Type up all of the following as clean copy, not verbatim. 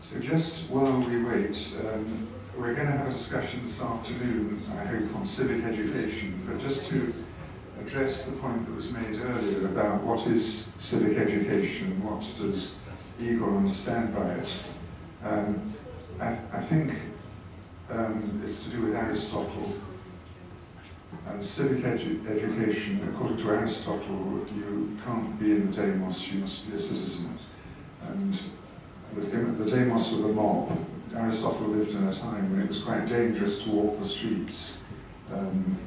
So just while we wait, we're going to have a discussion this afternoon, I hope, on civic education, but just to address the point that was made earlier about what is civic education, what does Igor understand by it. I think it's to do with Aristotle. And civic education, according to Aristotle, you can't be in the demos, you must be a citizen. And the demos were the mob. Aristotle lived in a time when it was quite dangerous to walk the streets. And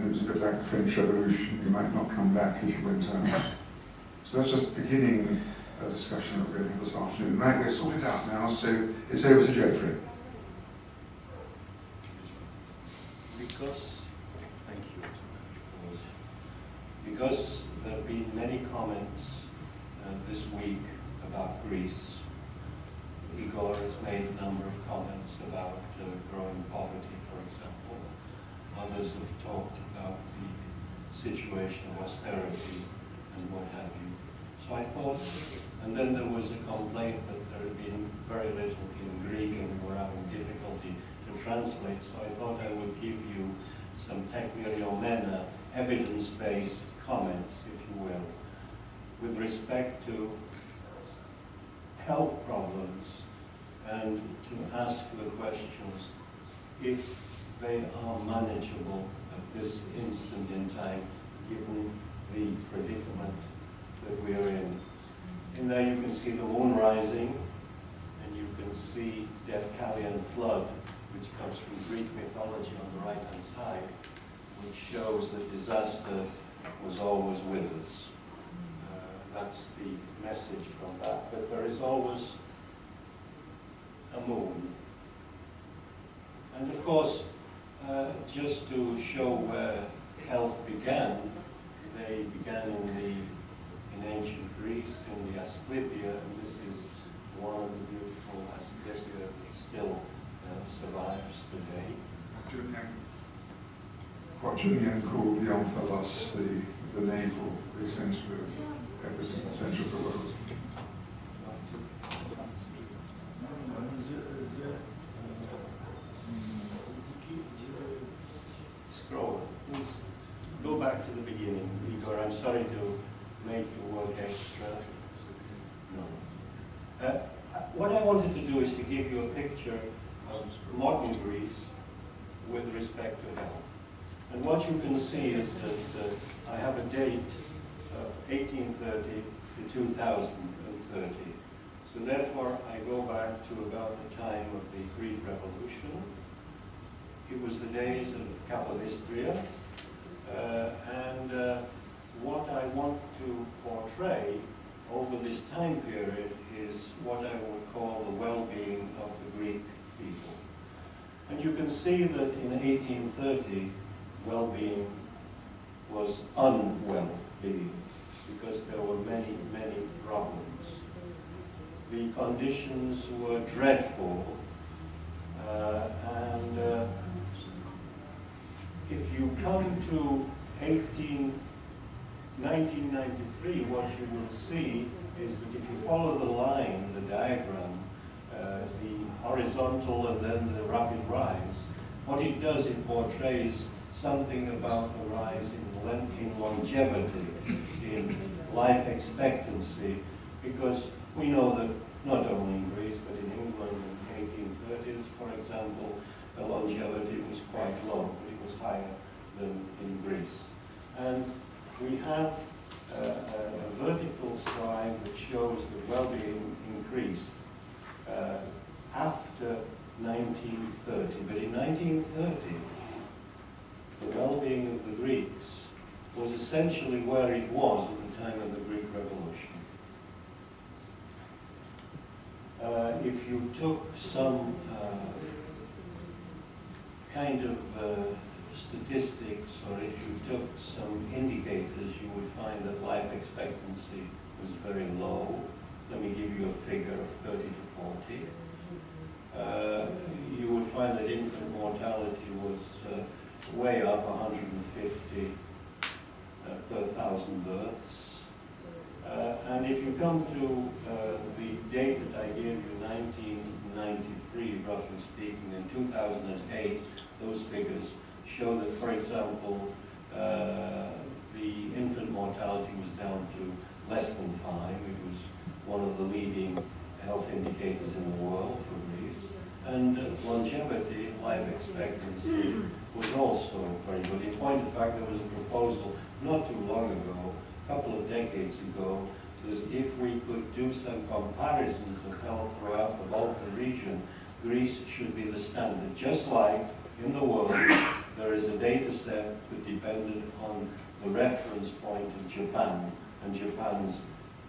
it was a bit like the French Revolution. You might not come back if you went out. So that's just beginning a discussion that we're going to have this afternoon. Right, we're sorted out now, so it's over to Geoffrey. Because there have been many comments this week about Greece. Igor has made a number of comments about growing poverty, for example. Others have talked about the situation of austerity and what have you. So I thought, and then there was a complaint that there had been very little in Greek and we were having difficulty to translate, so I thought I would give you some teknioriomena, evidence-based comments, if you will, with respect to health problems and to ask the questions if they are manageable at this instant in time, given the predicament that we are in. In there you can see the moon rising, and you can see Dephcalian flood, which comes from Greek mythology on the right-hand side, which shows that disaster was always with us. That's the message from that. But there is always a moon. And of course, just to show where health began, they began in ancient Greece, in the Asclepia, and this is one of the beautiful Asclepia that still survives today. What Julian called the omphalos, the navel, the centre of everything, the centre of the world. Scroll. Please go back to the beginning, Igor. I'm sorry to make you work extra. No. What I wanted to do is to give you a picture of modern Greece with respect to health. And what you can see is that I have a date of 1830 to 2030. So therefore, I go back to about the time of the Greek Revolution. It was the days of Capodistria. And what I want to portray over this time period is what I would call the well-being of the Greek people. And you can see that in 1830, well-being was unwell-being because there were many, many problems. The conditions were dreadful, and if you come to 1993, what you will see is that if you follow the line, the diagram, the horizontal and then the rapid rise, what it does, it portrays something about the rise in longevity, in life expectancy, because we know that not only in Greece, but in England in the 1830s, for example, the longevity was quite low, but it was higher than in Greece. And we have a vertical slide that shows that well-being increased after 1930. But in 1930, the well-being of the Greeks was essentially where it was at the time of the Greek Revolution. If you took some kind of statistics, or if you took some indicators, you would find that life expectancy was very low. Let me give you a figure of 30 to 40. You would find that infant mortality was way up, 150 per 1,000 births. And if you come to the date that I gave you, 1993, roughly speaking, in 2008, those figures show that, for example, the infant mortality was down to less than 5. It was one of the leading health indicators in the world for Greece. And longevity, life expectancy, was also very good. In point of fact, there was a proposal not too long ago, a couple of decades ago, that if we could do some comparisons of health throughout the Balkan region, Greece should be the standard. Just like in the world, there is a data set that depended on the reference point of Japan and Japan's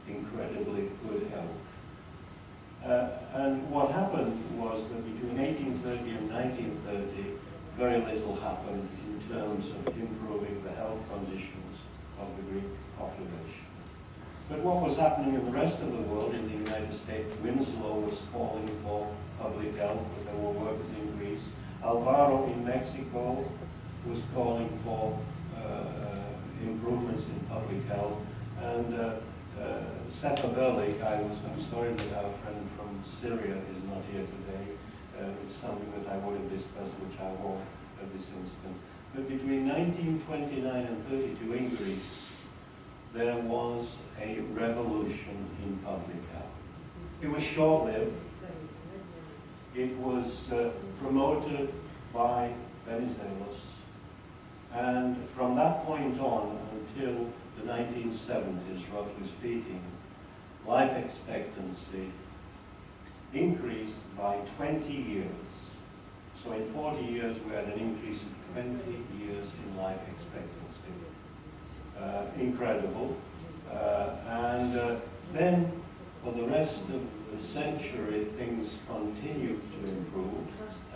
incredibly good health. And what happened was that between 1830 and 1930, very little happened in terms of improving the health conditions of the Greek population. But what was happening in the rest of the world, in the United States, Winslow was calling for public health, but there were workers in Greece. Alvaro in Mexico was calling for improvements in public health. And Sefa I'm sorry that our friend from Syria is not here today. It's something that I would have discussed, which I won't at this instant. But between 1929 and 32 in Greece, there was a revolution in public health. It was short-lived. It was promoted by Venizelos. And from that point on until the 1970s, roughly speaking, life expectancy increased by 20 years. So in 40 years, we had an increase of 20 years in life expectancy. Incredible. Then, for the rest of the century, things continued to improve.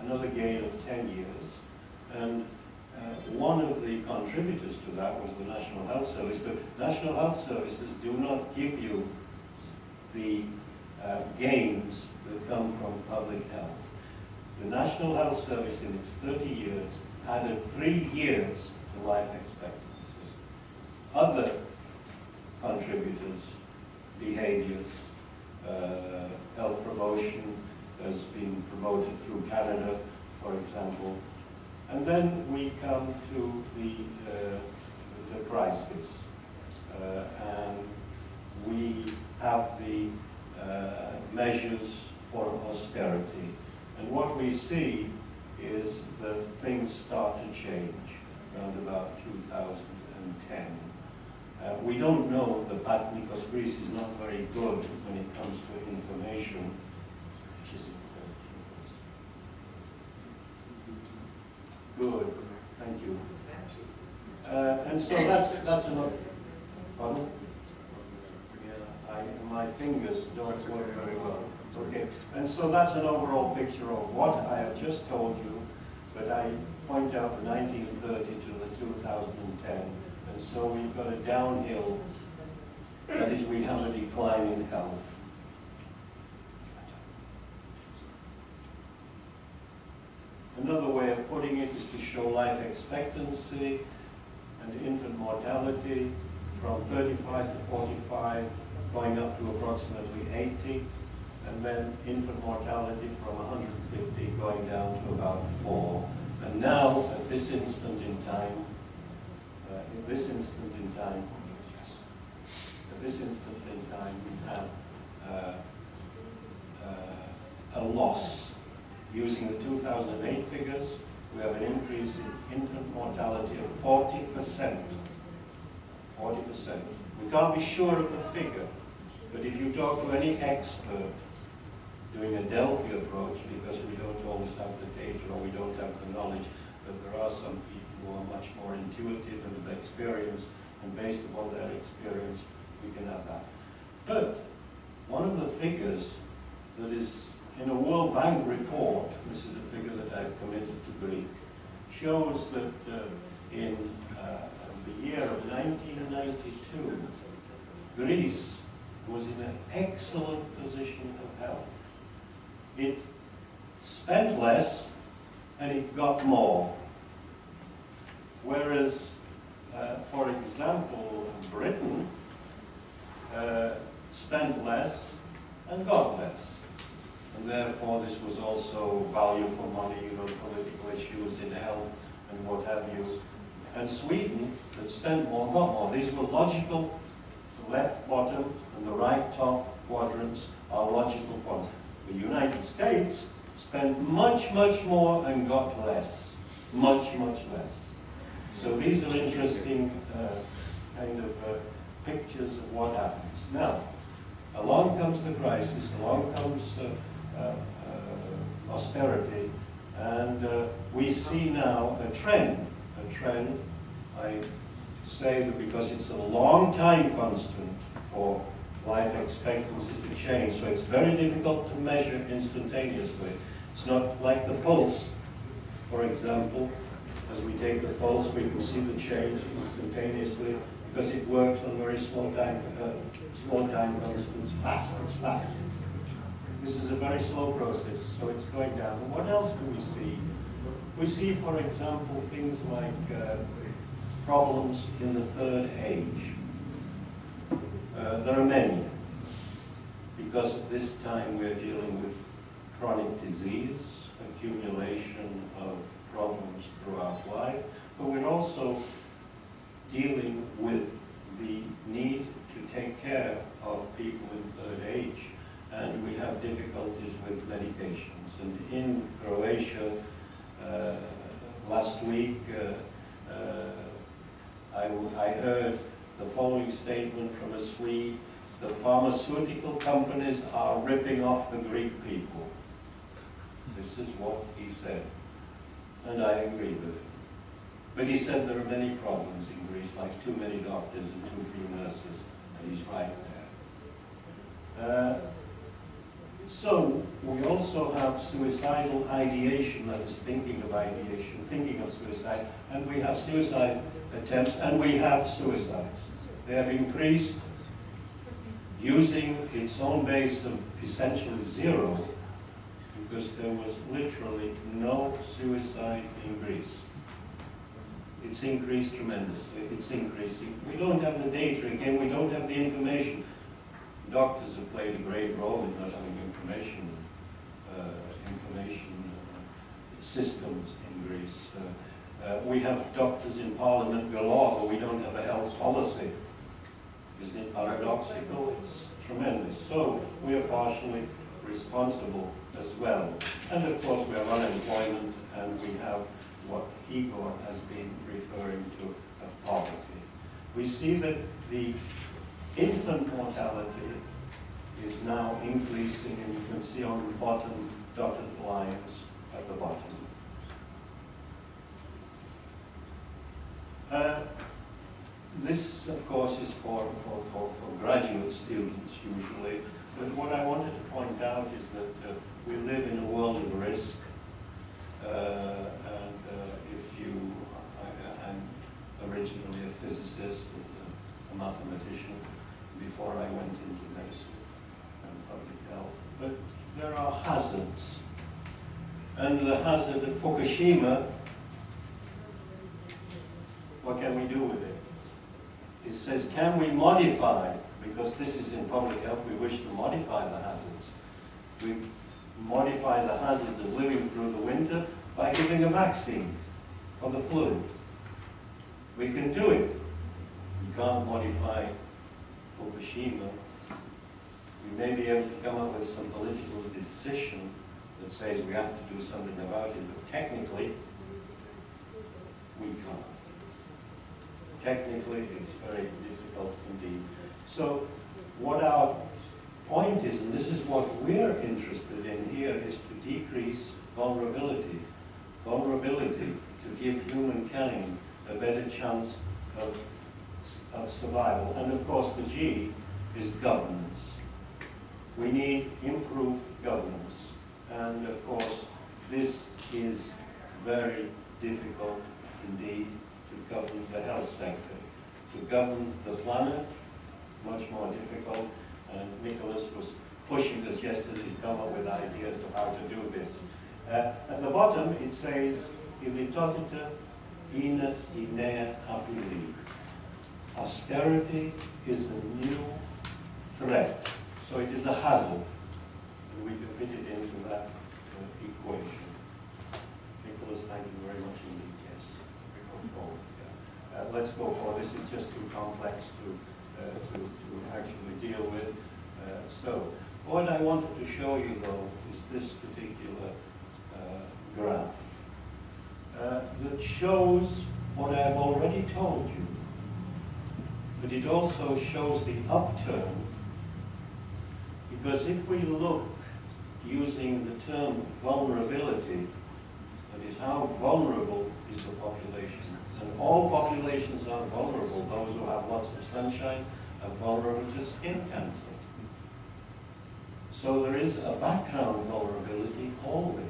Another gain of 10 years. And one of the contributors to that was the National Health Service. But National Health Services do not give you the gains that come from public health. The National Health Service, in its 30 years, added 3 years to life expectancy. Other contributors, behaviors, health promotion has been promoted through Canada, for example. And then we come to the crisis. And we have the measures for austerity. And what we see is that things start to change around about 2010. We don't know the pattern because Greece is not very good when it comes to information. Which is good, thank you. And so that's another. Pardon? Yeah, my fingers don't work very well. Okay, and so that's an overall picture of what I have just told you, but I point out the 1930 to the 2010. And so we've got a downhill, that is, we have a decline in health. Another way of putting it is to show life expectancy and infant mortality from 35 to 45, going up to approximately 80, and then infant mortality from 150 going down to about 4. And now, at this instant in time, we have a loss. Using the 2008 figures, we have an increase in infant mortality of 40%. 40%. We can't be sure of the figure, but if you talk to any expert doing a Delphi approach, because we don't always have the data or we don't have the knowledge, but there are some people who are much more intuitive and have experience, and based upon their experience, we can have that. But one of the figures that is in a World Bank report, this is a figure that I've committed to Greek, shows that in the year of 1992, Greece was in an excellent position of health. It spent less and it got more. Whereas, for example, Britain spent less and got less. And therefore this was also value for money, political issues in health and what have you. And Sweden, that spent more, got more. These were logical, the left bottom and the right top quadrants are logical quadrants. The United States spent much, much more and got less. Much, much less. So these are interesting pictures of what happens. Now, along comes the crisis, along comes austerity, and we see now a trend. I say that because it's a long time constant for life expectancy to change, so it's very difficult to measure instantaneously. It's not like the pulse, for example. As we take the pulse, we can see the change instantaneously because it works on very small time constants. It's fast. This is a very slow process, so it's going down. And what else do we see? We see, for example, things like problems in the third age. There are many, because at this time we're dealing with chronic disease, accumulation of problems throughout life, but we're also dealing with the need to take care of people in third age, and we have difficulties with medications. And in Croatia, last week, I heard the following statement from a Swede: the pharmaceutical companies are ripping off the Greek people. This is what he said, and I agree with it. But he said there are many problems in Greece, like too many doctors and too few nurses, and he's right there. So we also have suicidal ideation, that is thinking of ideation, thinking of suicide, and we have suicide attempts, and we have suicides. They have increased using its own base of essentially zero, because there was literally no suicide in Greece. It's increased tremendously. It's increasing. We don't have the data. Again, we don't have the information. Doctors have played a great role in not having information systems in Greece. We have doctors in Parliament galore, but we don't have a health policy. Isn't it paradoxical? It's tremendous. So we are partially responsible as well. And of course we have unemployment, and we have what Igor has been referring to of poverty. We see that the infant mortality is now increasing, and you can see on the bottom dotted lines at the bottom. This, of course, is for graduate students usually, but what I wanted to point out is that we live in a world of risk, and I'm originally a physicist and a mathematician before I went into medicine and public health, but there are hazards, and the hazard of Fukushima, what can we do with it? It says, can we modify, because this is in public health, we wish to modify the hazards. We modify the hazards of living through the winter by giving a vaccine for the flu. We can do it. We can't modify Fukushima. We may be able to come up with some political decision that says we have to do something about it, but technically, we can't. Technically, it's very difficult indeed. So what our point is, and this is what we're interested in here, is to decrease vulnerability. Vulnerability to give humankind a better chance of survival. And of course the G is governance. We need improved governance. And of course this is very difficult indeed to govern the health sector. To govern the planet, much more difficult, and Nicholas was pushing us yesterday to come up with ideas of how to do this. At the bottom it says, "Ilitotita ina inea apili." Austerity is a new threat, so it is a hazard. and we can fit it into that equation. Nicholas, thank you very much indeed. Yes, we go forward. Yeah. Let's go forward. This is just too complex to actually deal with. So, what I wanted to show you though is this particular graph that shows what I've already told you, but it also shows the upturn, because if we look using the term vulnerability, that is, how vulnerable is the population? And all populations are vulnerable. Those who have lots of sunshine are vulnerable to skin cancer. So there is a background vulnerability always.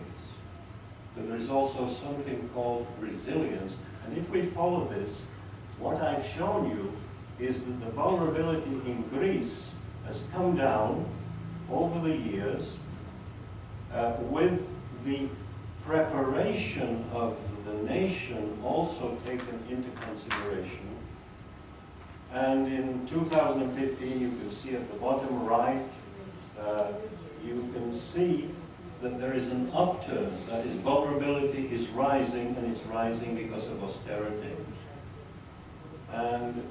But there is also something called resilience. And if we follow this, what I've shown you is that the vulnerability in Greece has come down over the years with the preparation of the nation also taken into consideration. And in 2015, you can see at the bottom right, you can see that there is an upturn. That is, vulnerability is rising, and it's rising because of austerity. And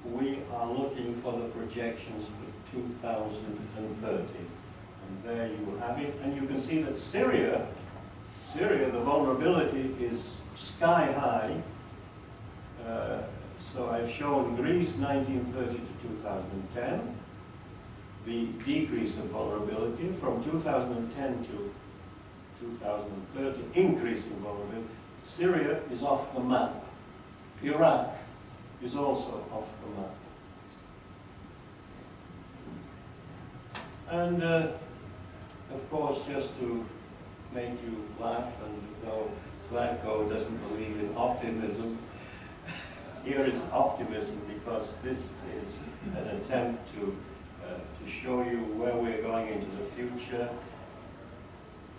we are looking for the projections for 2030. And there you have it. And you can see that Syria, the vulnerability is sky high. So I've shown Greece 1930 to 2010. The decrease of vulnerability from 2010 to 2030, increase in vulnerability. Syria is off the map. Iraq is also off the map. And of course, just to make you laugh, and though Slatko doesn't believe in optimism, here is optimism, because this is an attempt to show you where we're going into the future.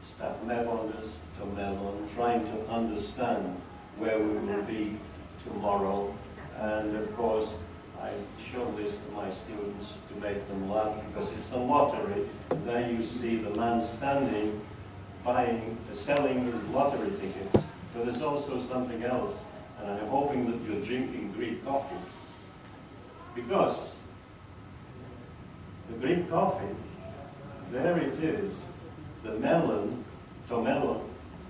Stathmevondas to Melon, trying to understand where we will be tomorrow. And of course, I show this to my students to make them laugh, because it's a lottery. There you see the man standing, selling his lottery tickets. But there's also something else, and I'm hoping that you're drinking Greek coffee. Because the Greek coffee, there it is, the melon, to melon,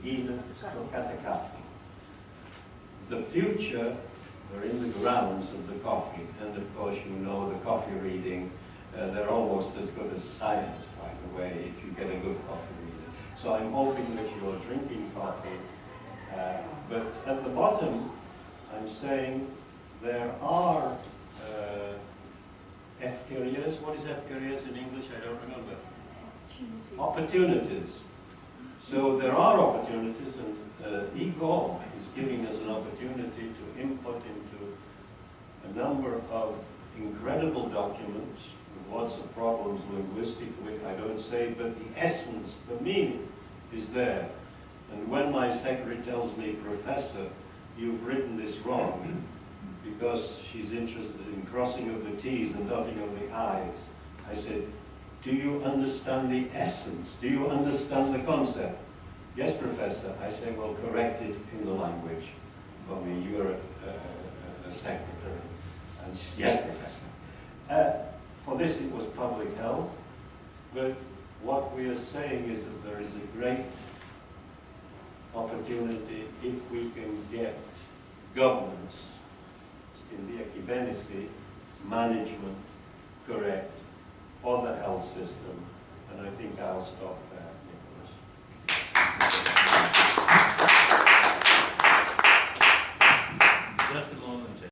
in stokatakafi. The future are in the grounds of the coffee, and of course you know the coffee reading, they're almost as good as science, by the way, if you get a good coffee reading. So I'm hoping that you're drinking coffee, but at the bottom I'm saying there are FCAREERs. What is FCAREERs in English? I don't remember. Opportunities. So there are opportunities, and EGOL is giving us an opportunity to input into a number of incredible documents with lots of problems linguistically, I don't say, but the essence, the meaning is there. And when my secretary tells me, Professor, you've written this wrong, because she's interested in crossing of the T's and dotting of the I's, I said, do you understand the essence? Do you understand the concept? Yes, Professor. I say, well, correct it in the language. Well, you're a secretary. And she said, yes, Professor. For this, it was public health. But what we are saying is that there is a great opportunity if we can get governance, management correct for the health system. And I think I'll stop there.